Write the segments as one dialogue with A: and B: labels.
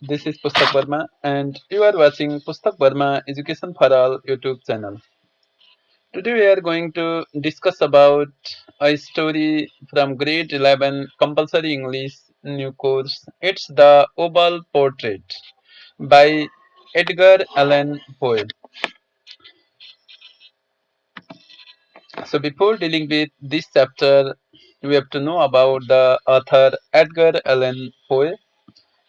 A: This is Pustak Verma, and you are watching Pustak Verma Education for All YouTube channel. Today we are going to discuss about a story from grade 11 compulsory English new course. It's the Oval Portrait by Edgar Allan Poe. So before dealing with this chapter, we have to know about the author Edgar Allan Poe.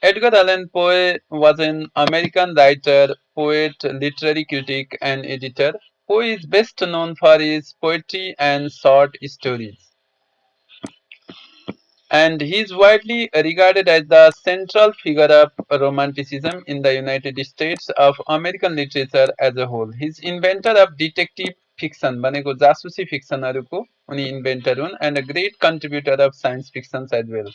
A: Edgar Allan Poe was an American writer, poet, literary critic, and editor. Poe is best known for his poetry and short stories, and he is widely regarded as the central figure of Romanticism in the United States of American literature as a whole. He is inventor of detective fiction, भनेको जासुसी फिक्सनहरूको उनी inventor हुन् and a great contributor of science fiction as well.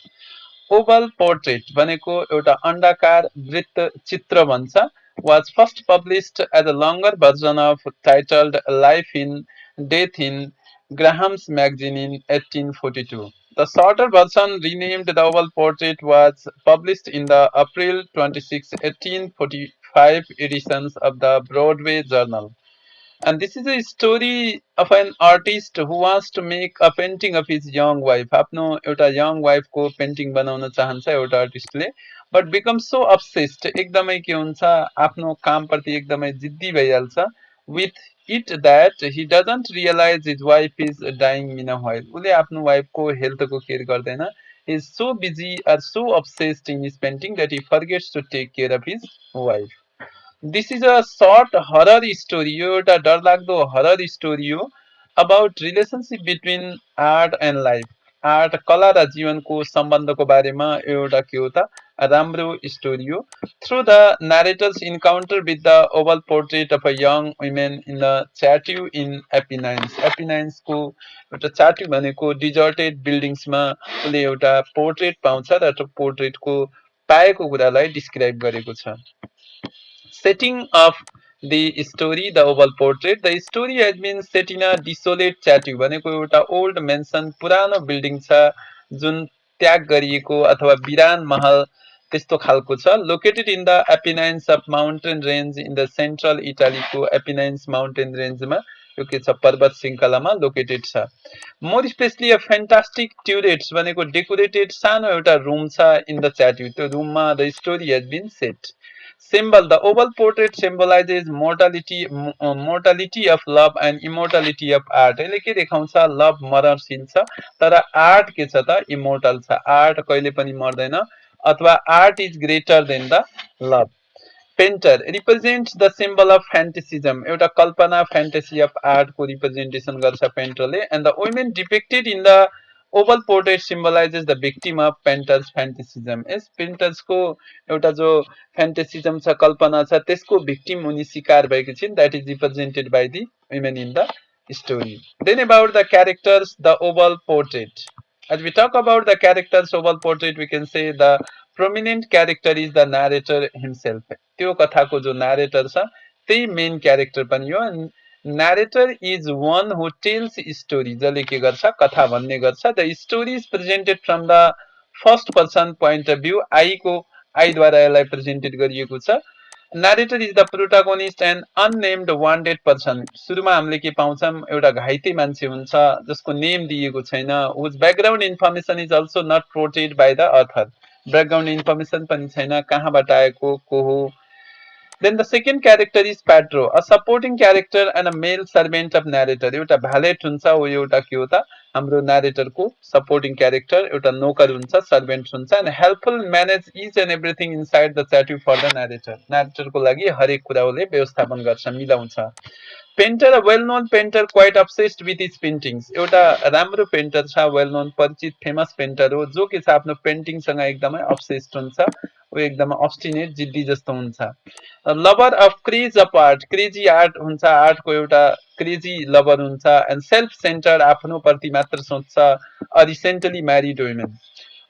A: Oval portrait भनेको एउटा अण्डाकार वृत्त चित्र भन्छ was first published as a longer version of titled Life in Death in Graham's Magazine in 1842. The shorter version, renamed The Oval Portrait, was published in the April 26, 1845 editions of the Broadway Journal. And this is a story of an artist who wants to make a painting of his young wife. आफ्नो एउटा young wife को painting बनाउन चाहन्छ एउटा आर्टिस्टले but becomes so obsessed एकदमै के हुन्छ आफ्नो काम प्रति एकदमै जिद्दी भइहाल्छ with it that he doesn't realize his wife is dying meanwhile. उसले आफ्नो वाइफ को हेल्थ को केयर गर्दैन. He is so busy or so obsessed in his painting that he forgets to take care of his wife. This is a short horror story यो एउटा डरलाग्दो horror story हो about relationship between art and life. Art कला र जीवनको सम्बन्धको बारेमा एउटा के हो त राम्रो स्टोरी हो. Through the narrator's encounter with the oval portrait of a young woman in a statue in Apennines. Apennines को एउटा statue भनेको deserted buildings मा उसले एउटा पोर्ट्रेट पाउँछ र त्यो पोर्ट्रेटको पाएको कुरालाई डिस्क्राइब गरेको छ. Setting of the story, the oval portrait. The story has been set in a desolate statue भनेको एउटा ओल्ड मेन्सन पुरानो बिल्डिङ छ जुन त्याग गरिएको अथवा बिरान महल त्यस्तो खालको छ. Located in the Apennines of mountain range in the central इटालीको एपिनाइन्स माउन्टेन रेन्जमा यो के छ पर्वत श्रृङ्खलामा लोकेटेड छ. मोर स्पेसली अ फ्यान्टास्टिक ट्युरेट्स भनेको डेकोरेटेड सानो एउटा रुम छ इन द च्याट्यु. त्यो रुममा the story has been set. Symbol. The oval portrait symbolizes mortality of love and immortality of art. यसले के देखाउँछ लभ मरणशील छ तर आर्ट के छ त इमोर्टल छ. आर्ट कहिले पनि मर्दैन अथवा art is greater than the love. Painter represents the symbol of fantasism एउटा कल्पना फ्यान्टेसी अफ आर्टको रिप्रेजेन्टेसन गर्छ पेन्टरले. And the women depicted in the oval portrait symbolises the victim of painter's fantasism. यस पेन्टर्सको एउटा जो फ्यान्टेसिजम छ कल्पना छ त्यसको भिक्टिम उनी शिकार भएकी छिन्. That is represented by the women in the story. Then about the characters, the oval portrait. As we talk about the characters oval portrait, we can say the prominent character is the narrator himself. त्यो कथाको जो narrator छ त्यही main character पनि हो. Narrator is one who tells story. जसले के गर्छ कथा भन्ने गर्छ. The story is presented from the first person point of view. I द्वारा यसलाई प्रेजेन्टेड गरिएको छ. Narrator is the protagonist and unnamed wanted person. सुरुमा हामीले के पाउँछौं एउटा घाइते मान्छे हुन्छ जसको नेम दिएको छैन. whose background information is also not portrayed by the author. Background information पनि छैन कहाँबाट आएको को हो. Then the second character is Pedro, a supporting character and a male servant of narrator. एउटा भ्यालेट हुन्छ हो एउटा के हो त हाम्रो narrator को supporting character एउटा नोकर हुन्छ servant हुन्छ and helpful manage each and everything inside the statue for the narrator. narrator को लागि हरेक कुरा उसले व्यवस्थापन गर्छ मिलाउँछ. Painter, a well-known painter, quite obsessed with his paintings. एउटा राम्रो पेन्टर छ वेल नोन परिचित फेमस पेन्टर हो जो के छ आफ्नो पेन्टिङ सँग एकदमै obsessed हुन्छ. ऊ एकदमै obstinate जिद्दी जस्तो हुन्छ. Lover of craze of art. Crazy art हुन्छ आर्टको एउटा क्रेजी लभर हुन्छ एन्ड सेल्फ सेन्टर्ड आफ्नो प्रति मात्र सोच्छ. A recently married women.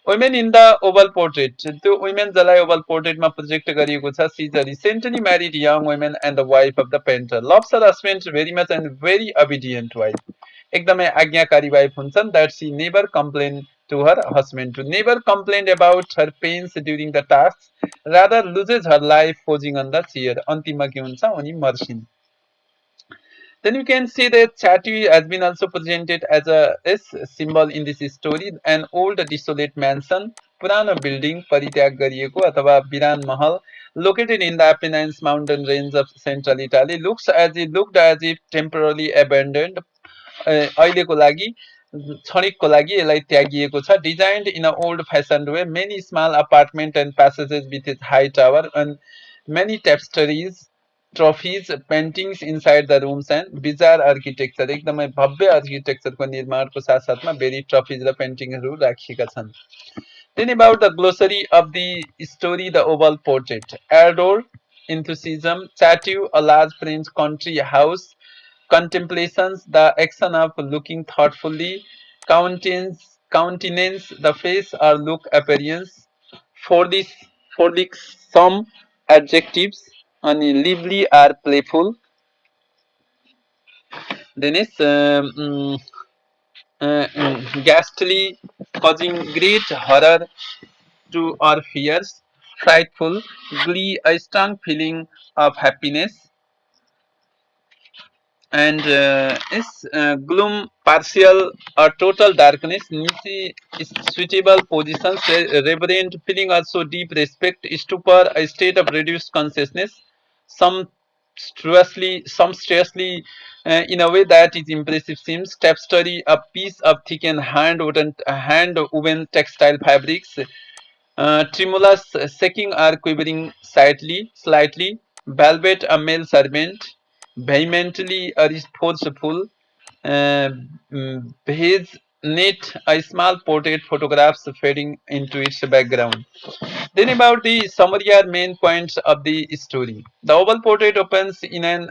A: Women in the oval portrait. त्यो वुमेन जसलाई ओभल पोर्ट्रेटमा प्रोजेक्ट गरिएको छ she is a recently married young women and the wife of the painter. Loves her husband very much and very obedient wife. एकदमै आज्ञाकारी wife हुन्छन्. That she never complain to her husband, to never complain about her pains during the tasks, rather loses her life posing on the chair. अन्तिममा के हुन्छ उनी मर्छिन्. Then you can see that Chatty has been also presented as a symbol in this story. An old desolate mansion, पुरानो building परित्याग गरिएको अथवा विरान महल, located in the Apennines mountain range of central Italy, looked as if temporarily abandoned. अहिलेको लागि क्षणिकको लागि यसलाई त्यागिएको छ. Designed in an old fashioned way, many small apartment and passages with its high tower and many tapestries, trophies, paintings inside the rooms and bizarre architecture. एकदमै भव्य आर्किटेक्चरको निर्माणको साथसाथमा बेरी ट्रफिज र पेन्टिङहरू राखिएका छन्. Then about the glossary of the story, the oval portrait. Ardor, enthusiasm, statue, a large French country house, contemplations, the action of looking thoughtfully, countenance, the face or look appearance, for this some adjectives, and lively or playful. Then is ghastly, causing great horror to our fears, frightful, glee, a strong feeling of happiness, and is gloom, partial or total darkness, niche, suitable positions, reverent feeling, also deep respect, stupor, a state of reduced consciousness, some sumptuously in a way that is impressive seems tapestry, a piece of thickened hand woven textile fabrics, tremulous, shaking or quivering slightly, velvet, a male servant, vehemently or forceful, his knit, a small portrait photographs fading into its background. Then about the summary or main points of the story. The oval portrait opens in an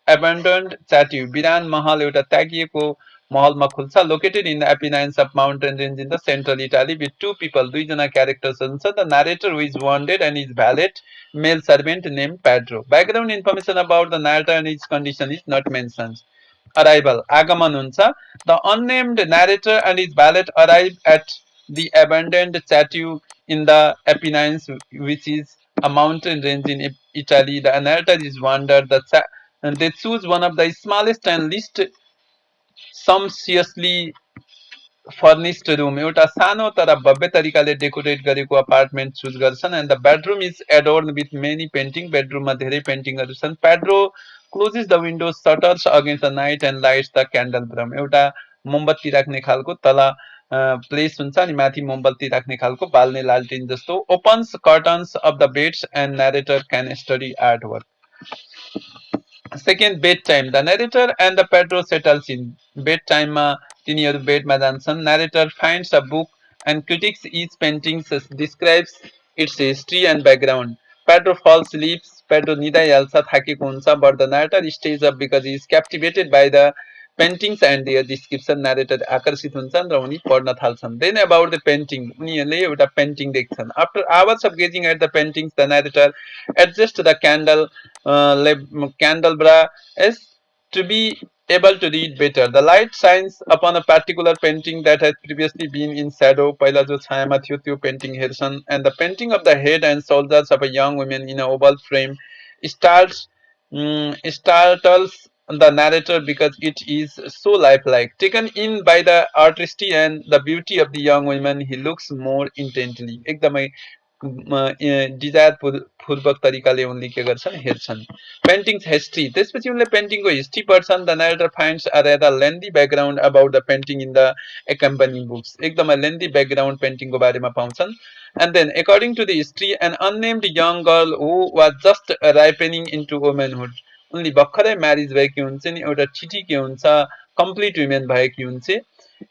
A: abandoned statue. Biran Mahal एउटा त्यागिएको महलमा खुल्छ, located in the Apennines of mountain range in the central Italy with two people, दुईजना characters हुनुहुन्छ. The narrator who is wounded and his valet, male servant named Pedro. Background information about the narrator and his condition is not mentioned. Arrival, आगमन हुन्छ. The unnamed narrator and his valet arrive at the abandoned statue in the Apennines, which is a mountain range in Italy. The narrator is wandered. And they choose one of the smallest and least sumptuously furnished room, एउटा सानो तर भव्य तरिकाले decorate गरेको apartment choose गर्छन्. And the bedroom is adorn with many painting. बेडरुममा धेरै पेन्टिङहरू छन्. Pedro closes the window shutters against the night and lights the candelabrum. एउटा मोमबत्ती राख्ने खालको तल प्लेस हुन्छ अनि माथि मोमबत्ती राख्ने खालको बाल्ने लालटिन जस्तो. Opens curtains of the beds and narrator can study artwork. Second, bedtime. The narrator and the Pedro settles in. Bedtime मा तिनीहरू बेडमा जान्छन्. Narrator finds a book and critiques each painting, describes its history and background. Pedro falls asleep. Pedro निदाइहाल्छ, थाकेको हुन्छ. But the narrator stays up because he is captivated by the paintings and their description. Narrator आकर्षित हुन्छन् र उनी पढ्न थाल्छन्. Then about the painting. उनीहरूले एउटा पेन्टिङ देख्छन्. After hours of gazing at the paintings, the narrator adjusts the candelabra is to be able to read better. The light shines upon a particular painting that has previously been in shadow. पहिला जो छायामा थियो त्यो painting हेर्छन्. And the painting of the head and shoulders of a young woman in an oval frame startles the narrator because it is so lifelike. Taken in by the artistry and the beauty of the young woman, he looks more intently. एकदमै desire पूर्वक तरिकाले उनले के गर्छन् हेर्छन्. पेन्टिङ्स history. त्यसपछि उनले पेन्टिङको history पढ्छन्. The narrator finds a rather lengthy background about the painting in the accompanying books. एकदमै लेन्दी ब्याकग्राउन्ड पेन्टिङको बारेमा पाउँछन्. And then according to the history, an unnamed young girl who was just ripening into womanhood, उनले भर्खरै marriage भएकी हुन्छन्, एउटा ठिटीकी हुन्छ, complete women भएकी हुन्छ,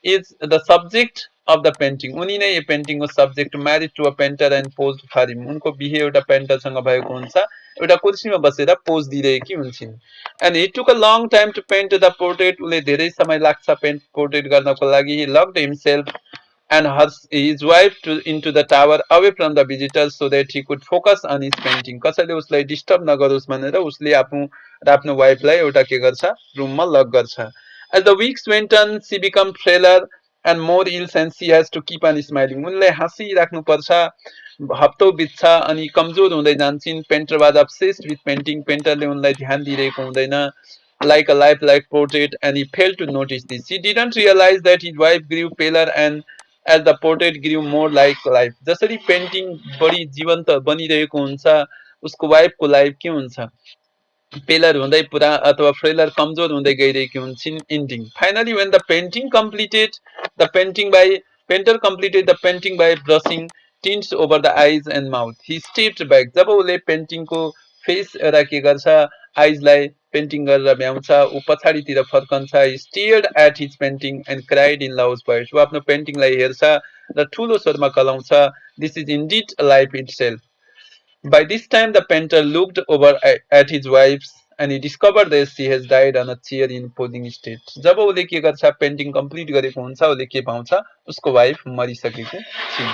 A: is the subject of the painting. उनी नै यो पेन्टिङको subject. Married to a painter and pose for him. उनको बिहे एउटा पेन्टरसँग भएको हुन्छ, एउटा कुर्सीमा बसेर पोज दिइरहेकी हुन्छन्. And he took a long time to paint the portrait. उसले धेरै समय लाग्छ पोर्ट्रेट गर्नको लागि. He locked himself and his wife into the tower away from the visitors so that he could focus on his painting. कसैले उसलाई disturb नगरोस् भनेर उसले आफ्नो वाइफलाई एउटा के गर्छ रुममा लक गर्छ. As the weeks went on, she became frailer and more ills and she has to keep on smiling. उनले हाँसिराख्नुपर्छ, हप्तौ बित्छ अनि कमजोर हुँदै जान्छन्. Painter was obsessed with painting. पेन्टरले उनलाई ध्यान दिइरहेको हुँदैन. Like a lifelike portrait, and he failed to notice this. He didn't realize that his wife grew paler and as the portrait grew more like life. जसरी painting बढी जीवन्त बनिरहेको हुन्छ, उसको वाइफको लाइफ के हुन्छ, पेलर हुँदै पुरा अथवा फ्रेलर कमजोर हुँदै गइरहेकी हुन्छन्. Ending finally when the painting completed the painting by painter completed the painting by brushing tints over the eyes and mouth. He stepped back. जब उसले पेन्टिङको फेस एउटा के गर्छ, आइजलाई पेन्टिङ गरेर भ्याउँछ, ऊ पछाडितिर फर्कन्छ. He stared at his painting and cried in loud voice. ऊ आफ्नो पेन्टिङलाई हेर्छ र ठुलो स्वरमा कराउँछ, this is indeed life itself. By this time, the painter looked over at his wife and he discovered that she has died on a chair in posing state. जब उसले के गर्छ, पेन्टिङ कम्प्लिट गरेको हुन्छ, उसले के पाउँछ, उसको वाइफ मरिसकेको छिन्.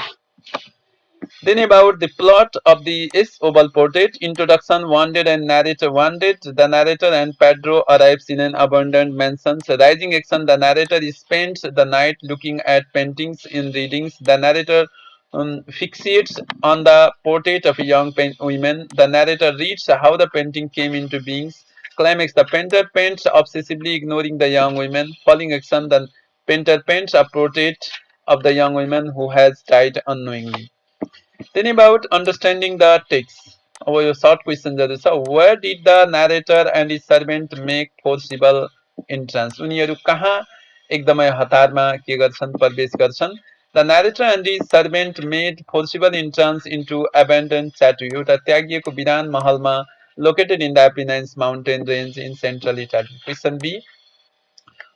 A: Then about the plot of the S Oval Portrait. Introduction. Wounded and narrator. Wounded, the narrator and Pedro arrives in an abandoned mansion. Rising action. The narrator spends the night looking at paintings in readings. The narrator fixates on the portrait of a young woman. The narrator reads how the painting came into being. Climax. The painter paints obsessively, ignoring the young woman. Falling action. The painter paints a portrait of the young woman who has died unknowingly. Then about understanding the text. अब यो short क्वेसनहरु छ. Where did the narrator and his servant make forcible entrance? उनीहरु कहाँ एकदमै हतारमा के गर्छन्, प्रवेश गर्छन्. The narrator and his servant made forcible entrance into abandoned chateau. एउटा त्यागिएको विरान महलमा located in the Apennines mountain range in central Italy. Question B.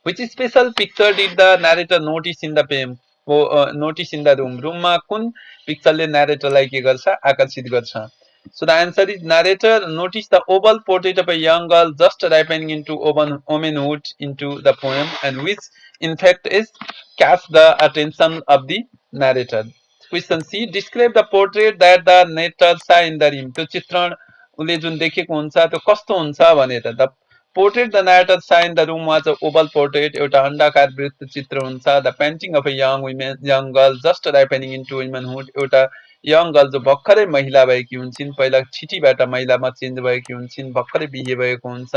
A: Which special picture did the narrator notice in the room? Notice in the room. रूममा कुन पिक्चरले narratorलाई के गर्छ, आकर्षित गर्छ. So the answer is narrator noticed the oval portrait of a young girl just ripening into womanhood into the poem, and which in fact is catch the attention of the narrator. Question C. Describe the portrait that the narrator saw in the room. त्यो चित्रण उसले जुन देखेको हुन्छ त्यो कस्तो हुन्छ भनेर. The portrait the narrator saw in the room was an oval portrait. एउटा अण्डाकार वृत्त चित्र हुन्छ. The painting of a young girl just ripening into womanhood. एउटा यङ गर्ल जो भर्खरै महिला भएकी हुन्छन्, पहिला छिटीबाट महिलामा चेन्ज भएकी हुन्छन्, भर्खरै बिहे भएको हुन्छ,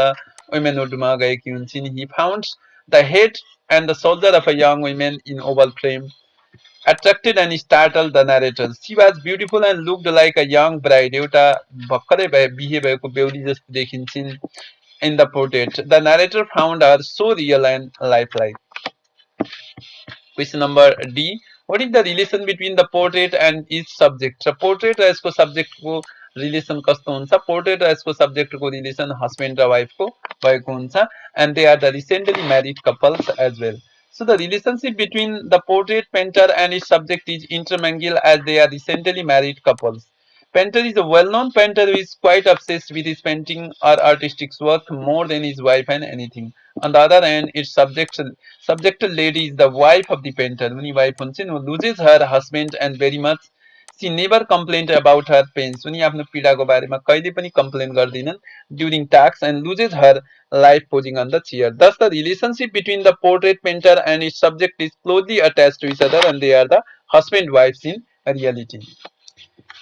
A: वुमेनहुडमा गएकी हुन्छन्. He found the head and the shoulder of a young woman in oval frame attracted and startled the narrator. She was beautiful and looked like a young bride. एउटा भर्खरै बिहे भएको बेहुली जस्तो देखिन्छन् in the portrait. The narrator found her so real and lifelike. Question number D. What is the relation between the portrait and its subject? So portrait र यसको subject को relation कस्तो हुन्छ? Portrait र यसको subject को relation husband र wife को भएको हुन्छ, and they are the recently married couples as well. So the relationship between the portrait painter and its subject is intermingled as they are recently married couples. Painter is a well-known painter who is quite obsessed with his painting or artistic work more than his wife and anything. On the other hand, its subject lady is the wife of the painter. When wife हुन्छन्, who loses her husband and very much she never complained about her pains. उनी आफ्नो पीडाको बारेमा कहिले पनि complain गर्दिनन् during tasks and loses her life posing on the chair. Thus, the relationship between the portrait painter and its subject is closely attached to each other, and they are the husband wives in reality.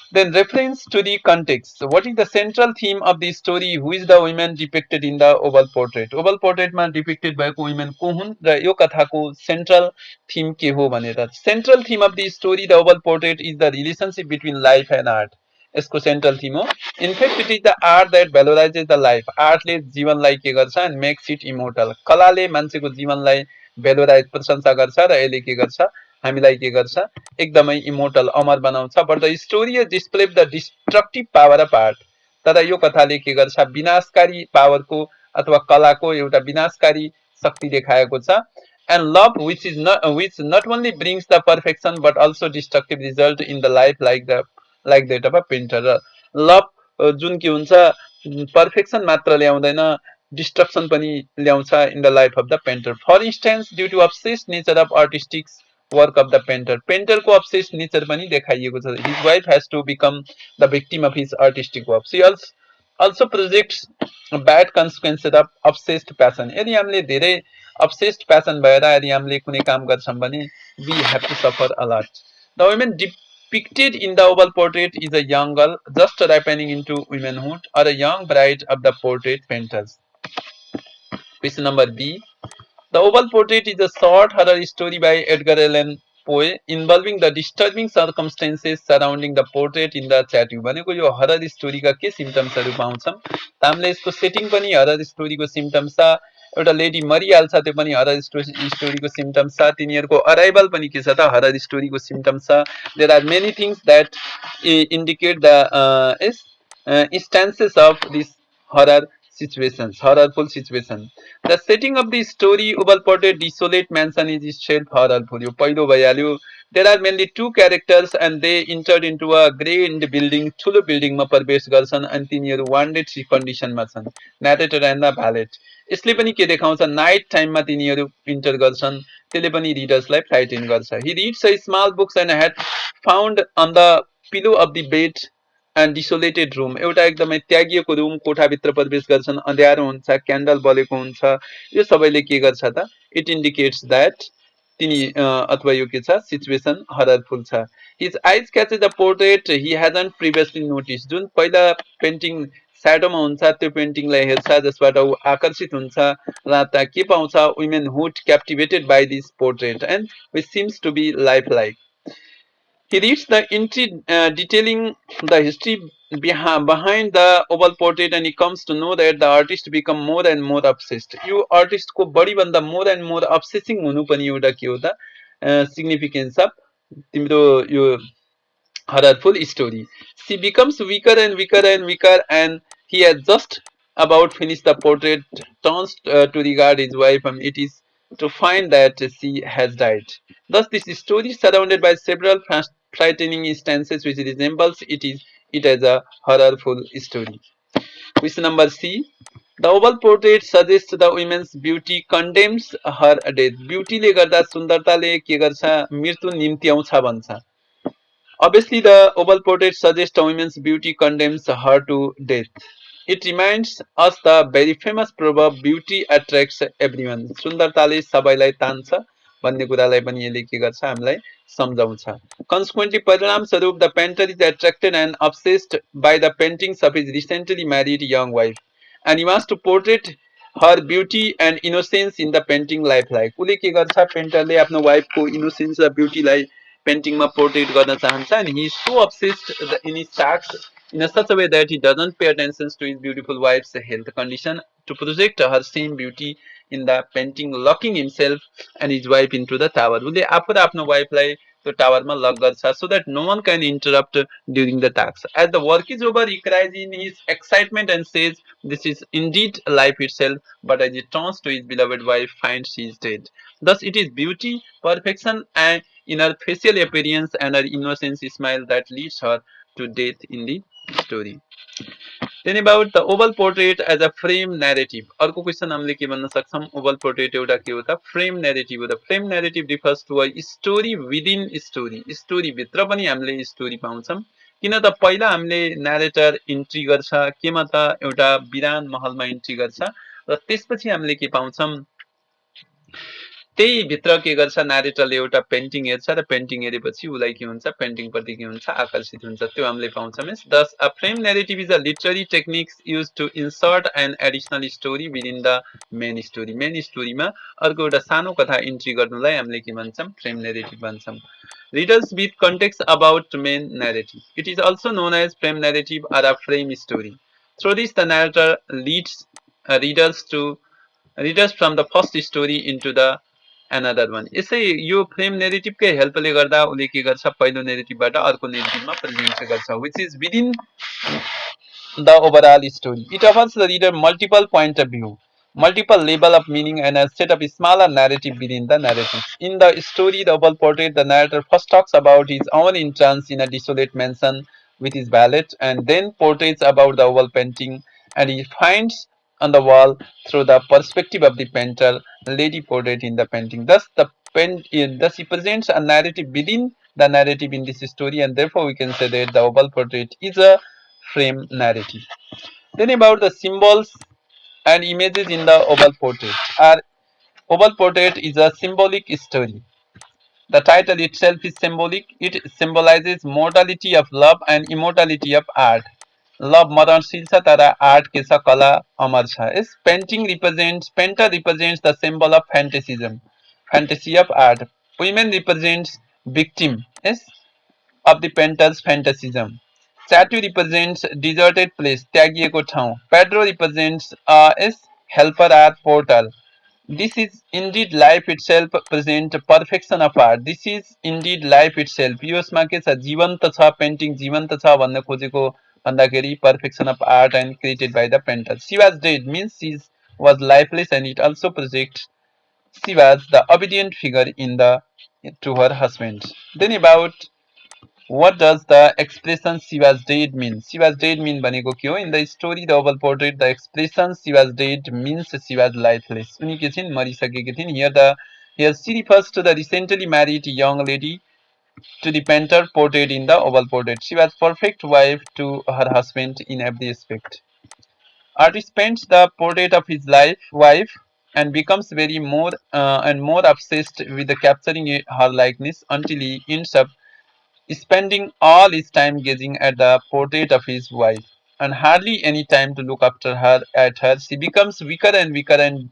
A: Then reference to the context. So what is the central theme of the story? Who is the woman depicted in the oval portrait? Oval portrait मा depicted भएको women को हुन् र यो कथाको central theme के हो भनेर. Central theme of the story, the oval portrait, is the relationship between life and art. यसको central theme हो. In fact, it is the art that valorizes the life. आर्टले जीवनलाई के गर्छ and makes it immortal. कलाले मान्छेको जीवनलाई valorize प्रशंसा गर्छ र यसले के गर्छ, हामीलाई के गर्छ, एकदमै इमोर्टल अमर बनाउँछ. But the story display the destructive power of art. तर यो कथाले के गर्छ, विनाशकारी पावरको अथवा कलाको एउटा विनाशकारी शक्ति देखाएको छ. And love which not only brings the perfection but also destructive result in the life like that of a painter. र लभ जुन के हुन्छ, पर्फेक्सन मात्र ल्याउँदैन, डिस्ट्रक्सन पनि ल्याउँछ in the life of the painter. For instance, due to obsessed nature of artistic work of the painter. Painter को obsessed nature पनि देखाइएको छ. His wife has to become the victim of his artistic work. She also projects bad consequences of obsessed passion. यदि हामीले धेरै obsessed passion भएर यदि हामीले कुनै काम गर्छौं भने we have to suffer a lot. The woman depicted in the oval portrait is a young girl just ripening into womanhood or a young bride of the portrait painters. Question number B. The Oval Portrait is a short horror story by Edgar Allan Poe involving the disturbing circumstances surrounding the portrait in the statue. भनेको यो horror स्टोरीका के सिम्पटम्सहरू पाउँछौँ त हामीले यसको setting पनि horror स्टोरीको symptoms छ एउटा लेडी मरिहाल्छ त्यो पनि हरर स्टोरीको सिम्पटम्स छ तिनीहरूको अराइभल पनि के छ त हरर स्टोरीको सिम्पटम्स छ there are many things that indicate the instances of this horror situations, horrorful situation. The setting of the story overported desolate mansion is itself horrorful. यो पहिलो भइहाल्यो. There are mainly two characters and they entered into a grand building. ठुलो बिल्डिङमा प्रवेश गर्छन् अनि तिनीहरू वान्डेड कन्डिसनमा छन्. Narrator and the valet. यसले पनि के देखाउँछ नाइट टाइममा तिनीहरू इन्टर गर्छन् त्यसले पनि रिडर्सलाई फ्लाइटेन गर्छ. He reads a small books and had found on the pillow of the bed and desolated room. एउटा एकदमै त्यागिएको रुम कोठाभित्र प्रवेश गर्छन् अँध्यारो हुन्छ क्यान्डल बलेको हुन्छ यो सबैले के गर्छ त इट इन्डिकेट्स द्याट तिनी अथवा यो के छ सिचुएसन हररफुल छ. His eyes catches the portrait he hasn't previously notice जुन पहिला पेन्टिङ स्याडोमा हुन्छ त्यो पेन्टिङलाई हेर्छ जसबाट ऊ आकर्षित हुन्छ र त्यहाँ के पाउँछ womanhood captivated by this portrait and which seems to be life like. He reads the entry detailing the history behind the oval portrait and he comes to know that the artist become more and more obsessed. यो artist को बढी भन्दा more and more obsessing हुनु पनि एउटा के हो त significance of तिम्रो यो horrorful story. She becomes weaker and weaker and weaker and he has just about finished the portrait, turns to regard his wife and it is to find that she has died. Thus this story is surrounded by several frightening instances which resembles it as a horrorful story. Question number C. The oval portrait suggests the woman's beauty condemns her death. Beauty ले गर्दा सुन्दरताले के गर्छ मृत्यु निम्त्याउँछ भन्छ. Obviously, the oval portrait suggests a woman's beauty condemns her to death. It reminds us the very famous proverb beauty attracts everyone. सुन्दरताले सबैलाई तान्छ भन्ने कुरालाई पनि यसले के गर्छ हामीलाई सम्झाउँछ. Consequently, परिणामस्वरूप the painter is attracted and obsessed by the paintings of his recently married young wife and he wants to portray her beauty and innocence in the painting lifelike. उसले के गर्छ पेन्टरले आफ्नो वाइफको इनोसेन्स र ब्युटीलाई पेन्टिङमा पोर्ट्रेट गर्न चाहन्छ and he is so obsessed in his tasks in a such a way that he doesn't pay attention to his beautiful wife's health condition to project her same beauty in the painting, locking himself and his wife into the tower. उसले आफू र आफ्नो वाइफलाई त्यो टावरमा lock गर्छ so that no one can interrupt during the task. As the work is over, he cries in his excitement and says, "This is indeed life itself." But as he turns to his beloved wife, finds she is dead. Thus, it is beauty, perfection, and in her facial appearance and her innocent smile that leads her to death in the story. Then about the oval portrait as a frame narrative. अर्को question हामीले के भन्न सक्छौं oval portrait एउटा के हो त frame narrative हो. The frame narrative refers to a story within story. Story भित्र पनि हामीले स्टोरी पाउँछौं. किन त पहिला हामीले न्यारेटर इन्ट्री गर्छ केमा त एउटा विरान महलमा इन्ट्री गर्छ र त्यसपछि हामीले के पाउँछौं त्यही भित्र के गर्छ न्यारेटरले एउटा पेन्टिङ हेर्छ र पेन्टिङ हेरेपछि उलाई के हुन्छ पेन्टिङ प्रति के हुन्छ आकर्षित हुन्छ त्यो हामीले पाउँछौं. Thus a frame narrative is a literary technique used to insert an additional story within the main story. Main स्टोरीमा अर्को एउटा सानो कथा इन्ट्री गर्नुलाई हामीले के भन्छौं फ्रेम नेरेटिभ भन्छौं. Readers with context about main narrative. It is also known as frame narrative or a frame story. Through this the narrator leads readers from the first story into the another one. यसै यो frame नेरेटिभकै हेल्पले गर्दा उले के गर्छ पहिलो नेरेटिभबाट अर्को नेरेटिभमा present गर्छ which is within the overall story. It offers the reader multiple point of view, multiple level of meaning and a set of smaller narrative within the narrative. In the story, the oval portrait, the narrator first talks about his own entrance in a desolate mansion with his valet and then portraits about the oval painting and he finds on the wall through the perspective of the painter, lady portrait in the painting. Thus he presents a narrative within the narrative in this story and therefore we can say that the oval portrait is a frame narrative. Then about the symbols and images in the oval portrait are Oval portrait is a symbolic story. The title itself is symbolic. It symbolizes mortality of love and immortality of art. Love मरणशील छ तर art के छ कला अमर छ. Yes, painter represents the symbol of fantasism, fantasy of art. Women represents victim. Yes, of the painter's fantasism. Statue represents deserted place, त्यागिएको ठाउँ. Pedro represents is helper at portal. This is indeed life itself present perfection of art. This is indeed life itself. यो यसमा के छ जीवन्त छ painting जीवन्त छ भन्न खोजेको भन्दाखेरि perfection of art and created by the painter. She was dead means she was lifeless and it also projects she was the obedient figure in the to her husband. Then about what does the expression she was dead mean? She was dead mean भनेको के हो? In the story The Oval Portrait, the expression she was dead means she was lifeless. उनी के छिन् मरिसकेकी थिइन्. Here she refers to the recently married young lady to the painter portrayed in the Oval Portrait. She was perfect wife to her husband in every aspect. Artist paints the portrait of his wife and becomes very more and more obsessed with the capturing her likeness until he ends up spending all his time gazing at the portrait of his wife and hardly any time to look after her at her. She becomes weaker and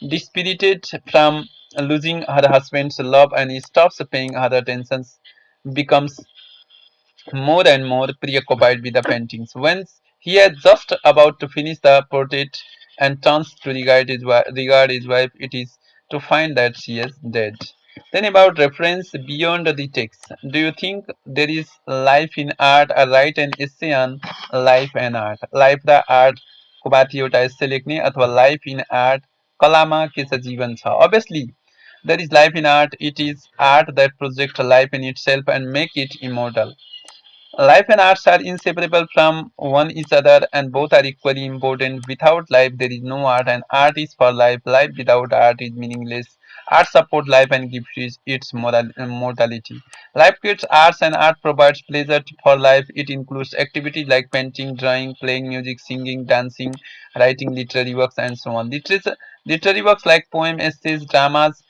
A: dispirited from losing her husband's love and he stops paying her attention, becomes more and more preoccupied with the paintings. When he is just about to finish the portrait and turns to regard his wife, it is to find that she is dead. Then about reference beyond the text. Do you think there is life in art? I write an essay on life and art. Life the art को माथि एउटा essay लेख्ने अथवा life in art कलामा के छ जीवन छ. Obviously, there is life in art. It is art that projects life in itself and make it immortal. Life and arts are inseparable from one each other and both are equally important. Without life, there is no art, and art is for life. Life without art is meaningless. Art supports life and gives it its mortality. Life creates arts, and art provides pleasure for life. It includes activities like painting, drawing, playing music, singing, dancing, writing literary works, and so on. Literary works like poems, essays, dramas,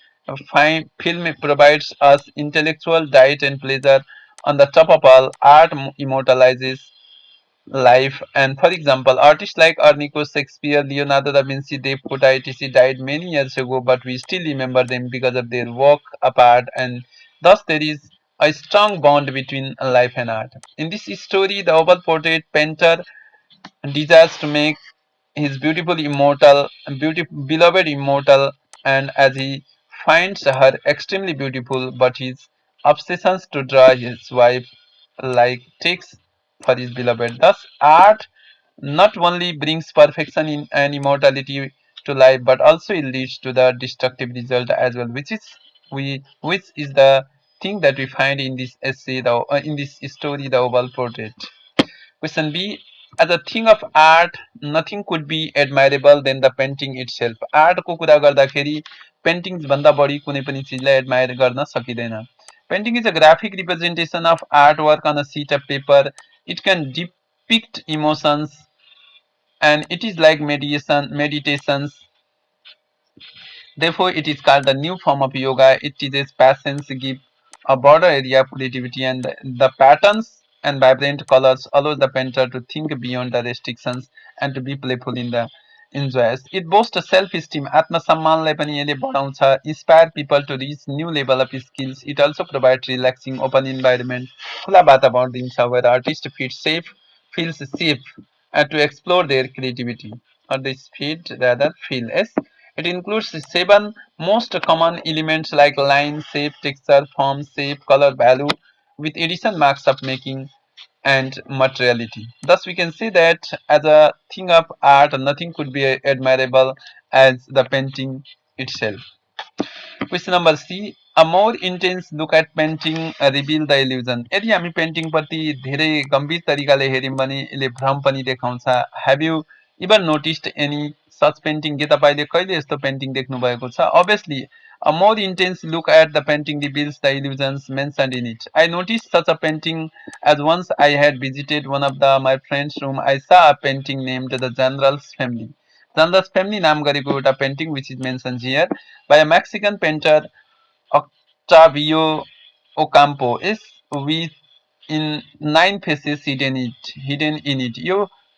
A: film provides us intellectual diet and pleasure. On the top of all, art immortalizes life. And for example, artists like Arnico, Shakespeare, Leonardo da Vinci, Dev Kota, etc. died many years ago, but we still remember them because of their work of art, and thus there is a strong bond between life and art. In this story, the oval portrait painter desires to make his beloved immortal, and as he finds her extremely beautiful, but his obsessions to draw his wife like takes for his beloved. Thus, art not only brings perfection in and immortality to life, but also it leads to the destructive result as well, which is the thing that we find in this essay, in this story, the oval portrait. Question B. As a thing of art, nothing could be admirable than the painting itself. Art को कुरा गर्दाखेरि paintings भन्दा बढी कुनै पनि चिजलाई admire गर्न सकिँदैन. Painting is a graphic representation of artwork on a sheet of paper. It can depict emotions and it is like meditations. Therefore, it is called the new form of yoga. It teaches patience, give a broader area of creativity, and the patterns and vibrant colors allow the painter to think beyond the restrictions and to be playful in the enjoys. It boasts self-esteem, आत्मसम्मानलाई पनि यसले बढाउँछ, inspire people to reach new level of skills. It also provides relaxing, open environment, खुला वातावरण दिन्छ where artists feels safe and to explore their creativity or this feed rather feel. Yes, it includes the seven most common elements like line, shape, texture, form, shape, color, value, with addition marks of making and materiality. Thus, we can say that as a thing of art, nothing could be admirable as the painting itself. Question number C. A more intense look at painting reveal the illusion. यदि हामी painting प्रति धेरै गम्भीर तरिकाले हेर्यौँ भने यसले भ्रम पनि देखाउँछ. Have you ever noticed any such painting? के तपाईले कहिले यस्तो पेन्टिङ देख्नु भएको छ? Obviously, a more intense look at the painting reveals the illusions mentioned in it. I noticed such a painting as once I had visited one of my friend's room. I saw a painting named The General's Family. Generals family नाम गरेको एउटा painting which is mention here by a Mexican painter Octavio Ocampo is with in 9 faces hidden in it. यो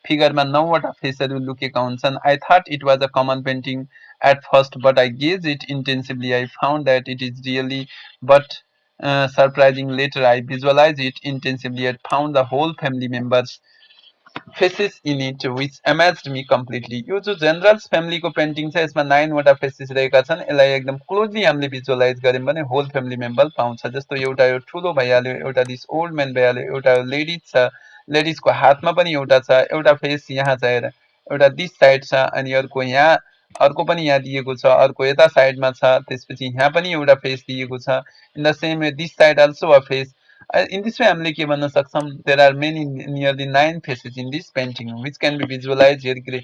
A: फिगरमा 9 वटा फेसहरू लुकेका हुन्छन्. I thought it was a common painting at first, but I gazed it intensively. I found that it is really but surprising. Later, I visualized it intensively and found the whole family members faces in it which amazed me completely. यो जो जेनरल्स फ्यामिलीको painting छ यसमा 9 वटा faces रहेका छन्. यसलाई एकदम क्लोजली हामीले भिजुअलाइज गऱ्यौँ भने होल फ्यामिली मेम्बर पाउँछ. जस्तो एउटा यो ठुलो भइहाल्यो, एउटा दिस ओल्ड म्यान भइहाल्यो, एउटा लेडिज छ, लेडिजको हातमा पनि एउटा छ, एउटा फेस यहाँ छ हेर, एउटा दिस साइड छ, अनि अर्को यहाँ, अर्को पनि यहाँ दिएको छ, अर्को यता साइडमा छ, त्यसपछि यहाँ पनि एउटा फेस दिएको छ. In the same way this side also a face. In this way, हामीले के भन्न सक्छौँ, there are many nearly 9 faces in this painting, which can be visualized here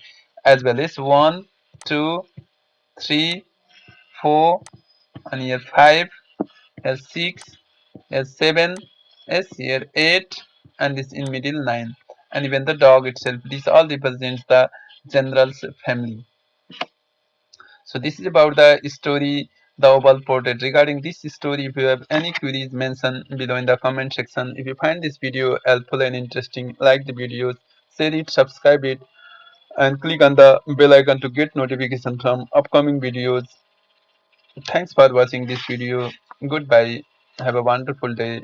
A: as well as 1, 2, 3, 4, and here 5, here 6, here 7, yes, here 8, and this in middle 9, and even the dog itself. This all represents the general's family. So this is about the story, the oval portrait. Regarding this story, if you have any queries, mention below in the comment section. If you find this video helpful and interesting, like the videos, share it, subscribe it, and click on the bell icon to get notification from upcoming videos. Thanks for watching this video. Goodbye. Have a wonderful day.